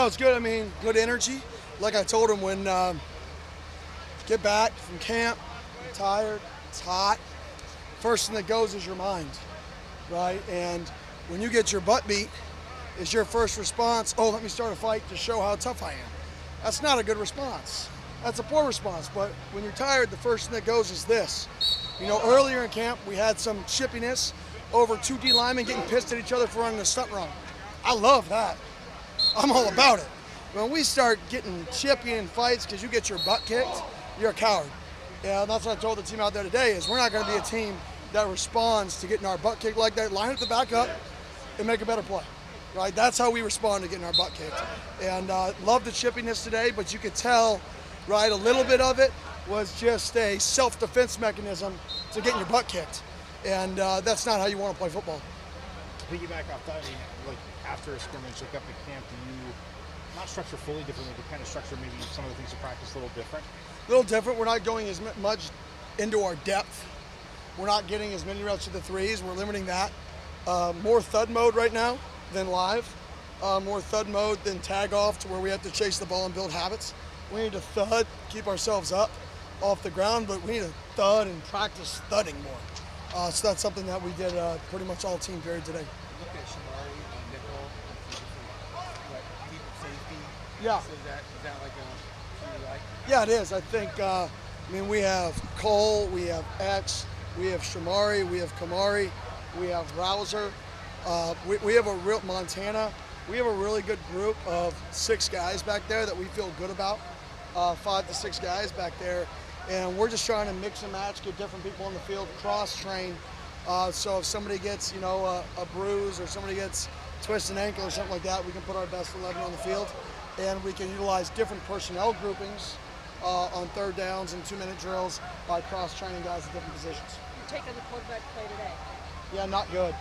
it's good. I mean, good energy. Like I told him, when get back from camp, you're tired, it's hot. First thing that goes is your mind, right? And when you get your butt beat, is your first response, oh, let me start a fight to show how tough I am. That's not a good response. That's a poor response. But when you're tired, the first thing that goes is this. You know, earlier in camp, we had some chippiness over 2 D linemen getting pissed at each other for running a stunt wrong. I love that. I'm all about it. When we start getting chippy in fights because you get your butt kicked, you're a coward. Yeah, that's what I told the team out there today, is we're not going to be a team that responds to getting our butt kicked like that. Line up the back up and make a better play. Right, that's how we respond to getting our butt kicked. And love the chippiness today, but you could tell, right, a little bit of it was just a self-defense mechanism to getting your butt kicked. And that's not how you want to play football. Piggyback off that, I mean, like after a scrimmage, like up at camp, do you not structure fully differently, but kind of structure maybe some of the things you practice a little different? A little different. We're not going as much into our depth. We're not getting as many reps to the threes. We're limiting that. More thud mode right now than live, more thud mode than tag off, to where we have to chase the ball and build habits. We need to thud, keep ourselves up off the ground, but we need to thud and practice thudding more. So that's something that we did pretty much all team period today. Look at Shamari and nickel, like deep safety. Yeah. So is that like a you like? Yeah, it is. I think, I mean, we have Cole, we have X, we have Shamari, we have Kamari, we have Rouser. We have a real Montana. We have a really good group of 6 guys back there that we feel good about. 5 to 6 guys back there, and we're just trying to mix and match, get different people on the field, cross train. So if somebody gets, you know, a bruise, or somebody gets twisted ankle or something like that, we can put our best 11 on the field, and we can utilize different personnel groupings on third downs and 2-minute drills by cross training guys at different positions. Your take on the quarterback play today? Yeah, not good.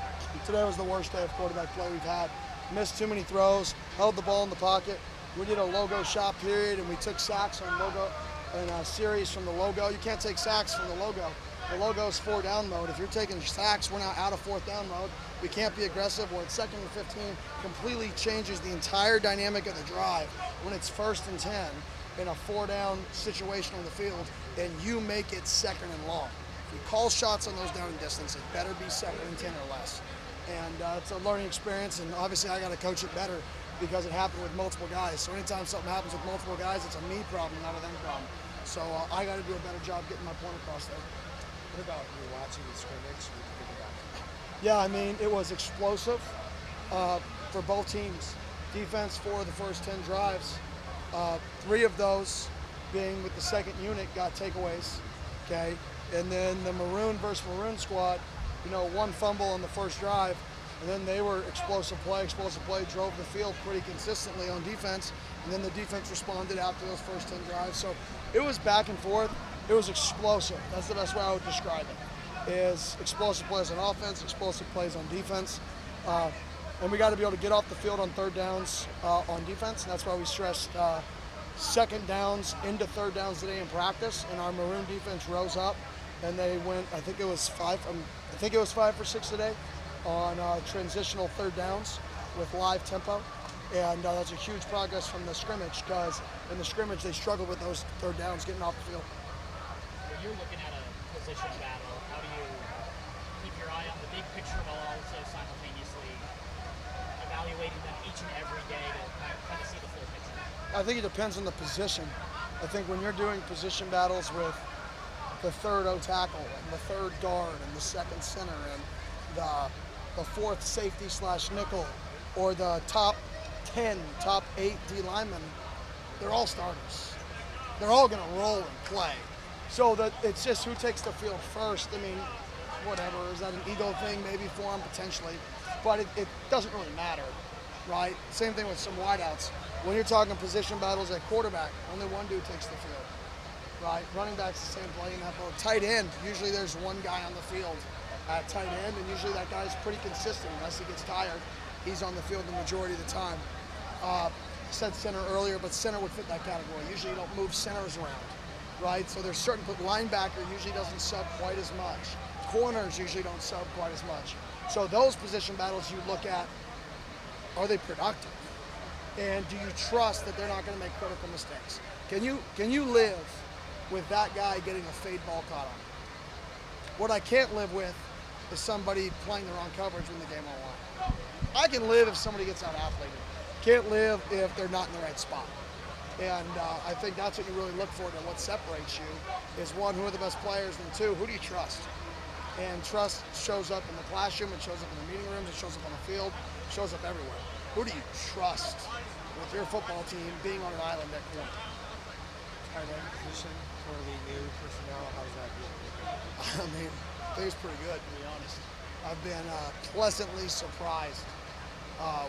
Today was the worst day of quarterback play we've had. Missed too many throws, held the ball in the pocket. We did a logo shot period, and we took sacks on logo and a series from the logo. You can't take sacks from the logo. The logo's 4-down mode. If you're taking sacks, we're not out of 4th down mode. We can't be aggressive. We're at 2nd and 15. Completely changes the entire dynamic of the drive when it's 1st and 10 in a 4-down situation on the field, and you make it 2nd and long. If you call shots on those down and distance, it better be 2nd and 10 or less. And it's a learning experience, and obviously I got to coach it better because it happened with multiple guys. So anytime something happens with multiple guys, it's a me problem, not a them problem. So I got to do a better job getting my point across there. What about you watching the scrimmage? What do you think about it? Yeah, I mean, it was explosive for both teams. Defense for the first 10 drives. 3 of those being with the 2nd unit got takeaways, okay? And then the Maroon versus Maroon squad, you know, 1 fumble on the first drive, and then they were explosive play, drove the field pretty consistently on defense, and then the defense responded after those first 10 drives. So it was back and forth. It was explosive. That's the best way I would describe it, is explosive plays on offense, explosive plays on defense. And we got to be able to get off the field on 3rd downs on defense, and that's why we stressed 2nd downs into 3rd downs today in practice, and our Maroon defense rose up, and they went, I think it was 5 for 6 today on transitional 3rd downs with live tempo. And that's a huge progress from the scrimmage, because in the scrimmage they struggled with those 3rd downs getting off the field. When you're looking at a position battle, how do you keep your eye on the big picture while also simultaneously evaluating them each and every day to kind of see the full picture? I think it depends on the position. I think when you're doing position battles with the 3rd O tackle and the 3rd guard and the 2nd center and the 4th safety / nickel, or the top 10, top 8 D linemen, they're all starters. They're all going to roll and play. So that it's just who takes the field first. I mean, whatever, is that an ego thing maybe for them potentially, but it doesn't really matter, right? Same thing with some wideouts. When you're talking position battles at quarterback, only one dude takes the field, right? Running back's the same play in that boat. Tight end, usually there's one guy on the field at tight end, and usually that guy's pretty consistent unless he gets tired. He's on the field the majority of the time. Said center earlier, but center would fit that category. Usually you don't move centers around, right? So there's certain, but linebacker usually doesn't sub quite as much. Corners usually don't sub quite as much. So those position battles you look at, are they productive? And do you trust that they're not going to make critical mistakes? Can you live with that guy getting a fade ball caught on him? What I can't live with is somebody playing the wrong coverage when the game on line. I can live if somebody gets out athleted. Can't live if they're not in the right spot. And I think that's what you really look for, and what separates you is, one, who are the best players, and two, who do you trust? And trust shows up in the classroom, it shows up in the meeting rooms, it shows up on the field, it shows up everywhere. Who do you trust with your football team being on an island at corner? Tight end position, totally new personnel. How's that doing? I mean, I think it's pretty good, to be honest. I've been pleasantly surprised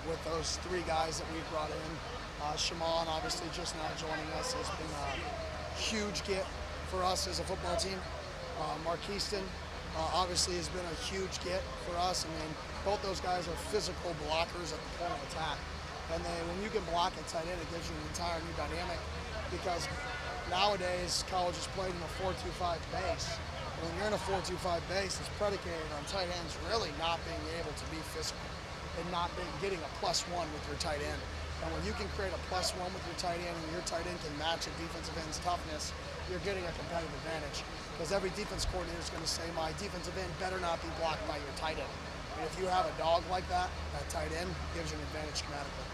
with those three guys that we've brought in. Shimon, obviously, just now joining us, has been a huge get for us as a football team. Marquiston, obviously, has been a huge get for us. I mean, both those guys are physical blockers at the point of attack. And then when you can block at tight end, it gives you an entire new dynamic, because nowadays college is played in a 4-2-5 base. When you're in a 4-2-5 base, it's predicated on tight ends really not being able to be physical and not getting a +1 with your tight end. And when you can create a +1 with your tight end, and your tight end can match a defensive end's toughness, you're getting a competitive advantage. Because every defense coordinator is going to say, my defensive end better not be blocked by your tight end. And if you have a dog like that, that tight end gives you an advantage schematically.